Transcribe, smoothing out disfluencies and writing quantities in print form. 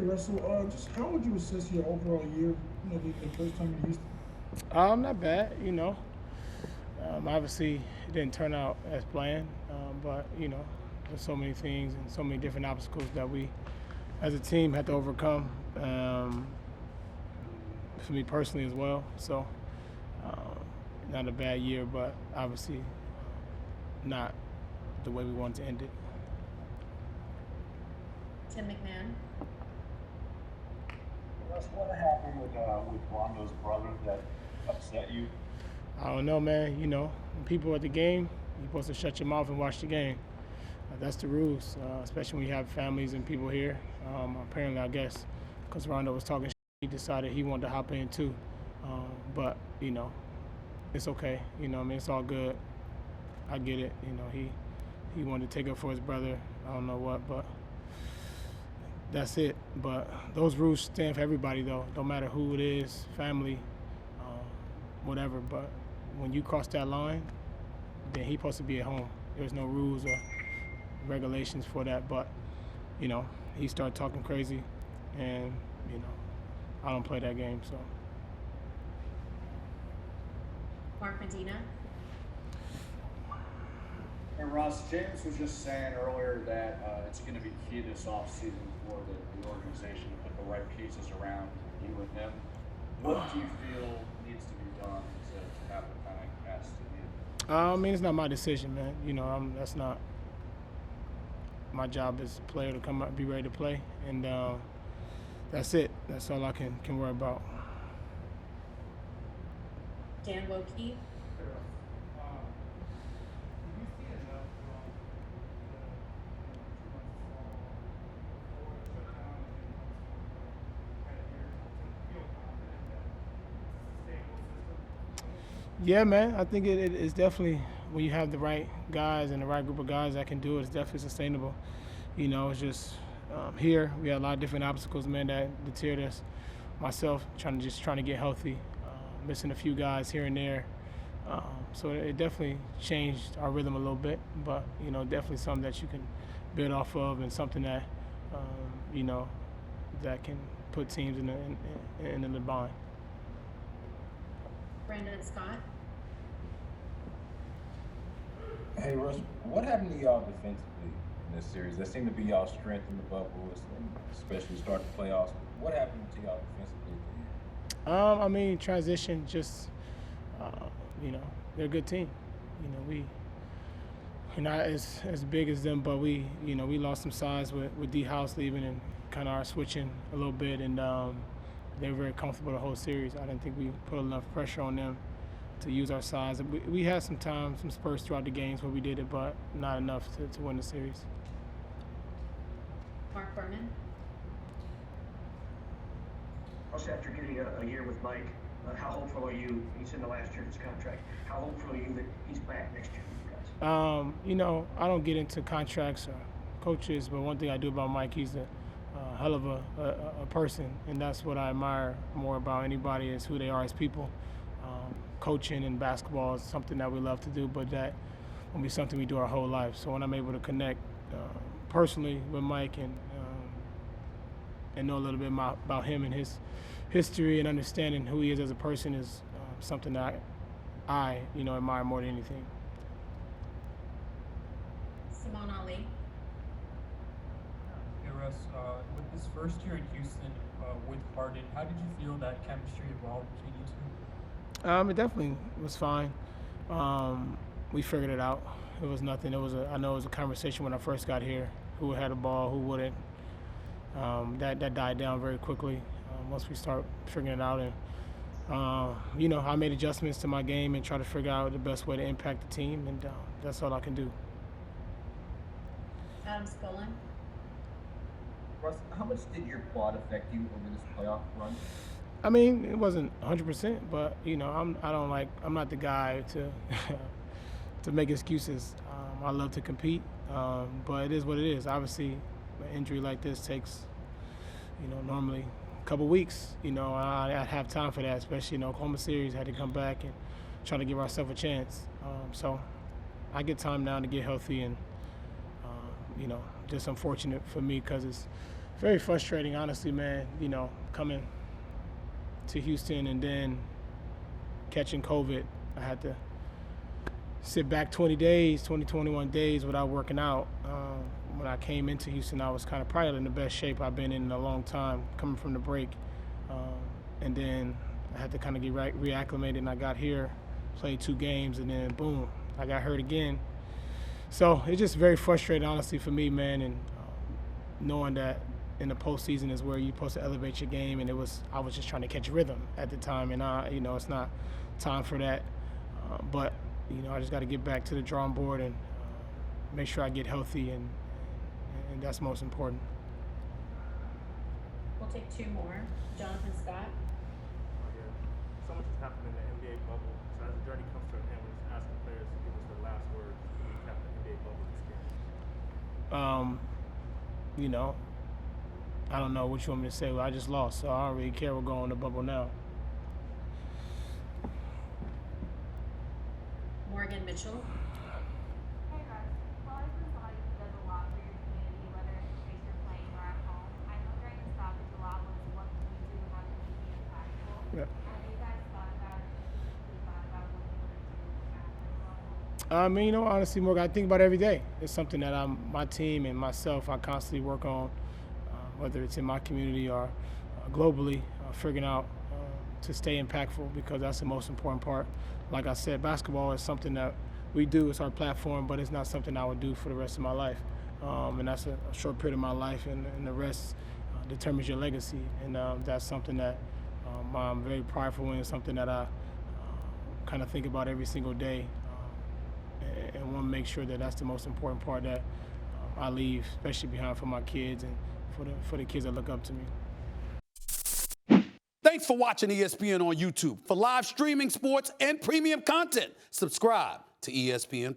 Russell, just how would you assess your overall year, the first time in Houston? Not bad, Obviously, it didn't turn out as planned, but there's so many things and so many different obstacles that we, as a team, had to overcome. For me personally as well. So, not a bad year, but obviously not the way we wanted to end it. Tim McMahon. Russ, what happened with Rondo's brother that upset you? I don't know, man. When people at the game, you're supposed to shut your mouth and watch the game. That's the rules, especially when you have families and people here. Apparently, I guess, because Rondo was talking, he decided he wanted to hop in too. But it's okay. It's all good. I get it. He wanted to take up for his brother. I don't know what, but that's it. But those rules stand for everybody, though. Don't matter who it is, family, whatever. But when you cross that line, then he's supposed to be at home. There's no rules or regulations for that. But he started talking crazy, and I don't play that game, so. Mark Medina. And Ross, James was just saying earlier that it's going to be key this offseason for the organization to put the right pieces around you and him. What do you feel needs to be done to have the kind of cast you need? It's not my decision, man. That's not my job as a player to come out, be ready to play, and that's it. That's all I can worry about. Dan Wokey. Yeah, man. I think it's definitely, when you have the right guys and the right group of guys that can do it, it's definitely sustainable. It's just here we had a lot of different obstacles, man, that deterred us. Myself trying to get healthy, missing a few guys here and there. So it definitely changed our rhythm a little bit, but definitely something that you can build off of, and something that that can put teams in the bind. Brandon Scott. Hey, Russ, what happened to y'all defensively in this series? That seemed to be y'all's strength in the bubble, especially start the playoffs. What happened to y'all defensively? Transition, just, they're a good team. We're not as big as them, but we lost some size with D House leaving and kind of our switching a little bit, and they were very comfortable the whole series. I didn't think we put enough pressure on them to use our size. We had some time, some spurts throughout the games where we did it, but not enough to win the series. Mark Berman. Also, after getting a year with Mike, how hopeful are you? He's in the last year of his contract. How hopeful are you that he's back next year for you guys? I don't get into contracts or coaches, but one thing I do about Mike, he's a hell of a person, and that's what I admire more about anybody, is who they are as people. Coaching and basketball is something that we love to do, but that will be something we do our whole life. So when I'm able to connect personally with Mike and know a little bit about him and his history and understanding who he is as a person is something that I admire more than anything. Simone Ali. Hey Russ, with this first year in Houston with Harden, how did you feel that chemistry evolved between you two? It definitely was fine. We figured it out. It was nothing. I know it was a conversation when I first got here. Who had a ball, who wouldn't. That died down very quickly once we start figuring it out. And I made adjustments to my game and try to figure out the best way to impact the team, and that's all I can do. Adam Spolin. Russ, how much did your quad affect you over this playoff run? It wasn't 100%, but I'm not the guy to to make excuses. I love to compete, but it is what it is. Obviously, an injury like this takes, normally a couple weeks. I'd have time for that, especially in Oklahoma series. I had to come back and try to give ourselves a chance. So I get time now to get healthy, and just unfortunate for me because it's Very frustrating, honestly, man. You know, coming to Houston and then catching COVID. I had to sit back 21 days without working out. When I came into Houston, I was kind of probably in the best shape I've been in a long time, coming from the break. And then I had to kind of get reacclimated, and I got here, played 2 games, and then boom, I got hurt again. So it's just very frustrating, honestly, for me, man, and knowing that in the postseason is where you're supposed to elevate your game, and I was just trying to catch rhythm at the time, and it's not time for that. But I just got to get back to the drawing board and make sure I get healthy, and that's most important. We'll take 2 more. Jonathan Scott. So much has happened in the NBA bubble. So as the journey comes to an end, we're just asking players to give us their last words to recap the NBA bubble experience. I don't know what you want me to say. Well, I just lost, so I don't really care what going on in the bubble now. Morgan Mitchell. Hey Russ, well, I just thought you does a lot for your community, whether it's the space you're playing or at home. I know during the stoppage a lot was what can we do, how can we be impactful. Yep. Have you guys thought about what you would do at the level? Honestly, Morgan, I think about it every day. It's something that my team and myself, I constantly work on, whether it's in my community or globally, figuring out to stay impactful, because that's the most important part. Like I said, basketball is something that we do. It's our platform, but it's not something I would do for the rest of my life. And that's a short period of my life, and the rest determines your legacy. And that's something that I'm very prideful in. It's something that I kind of think about every single day, and want to make sure that that's the most important part that I leave, especially behind for my kids and for the kids that look up to me. Thanks for watching ESPN on YouTube. For live streaming, sports, and premium content, subscribe to ESPN+.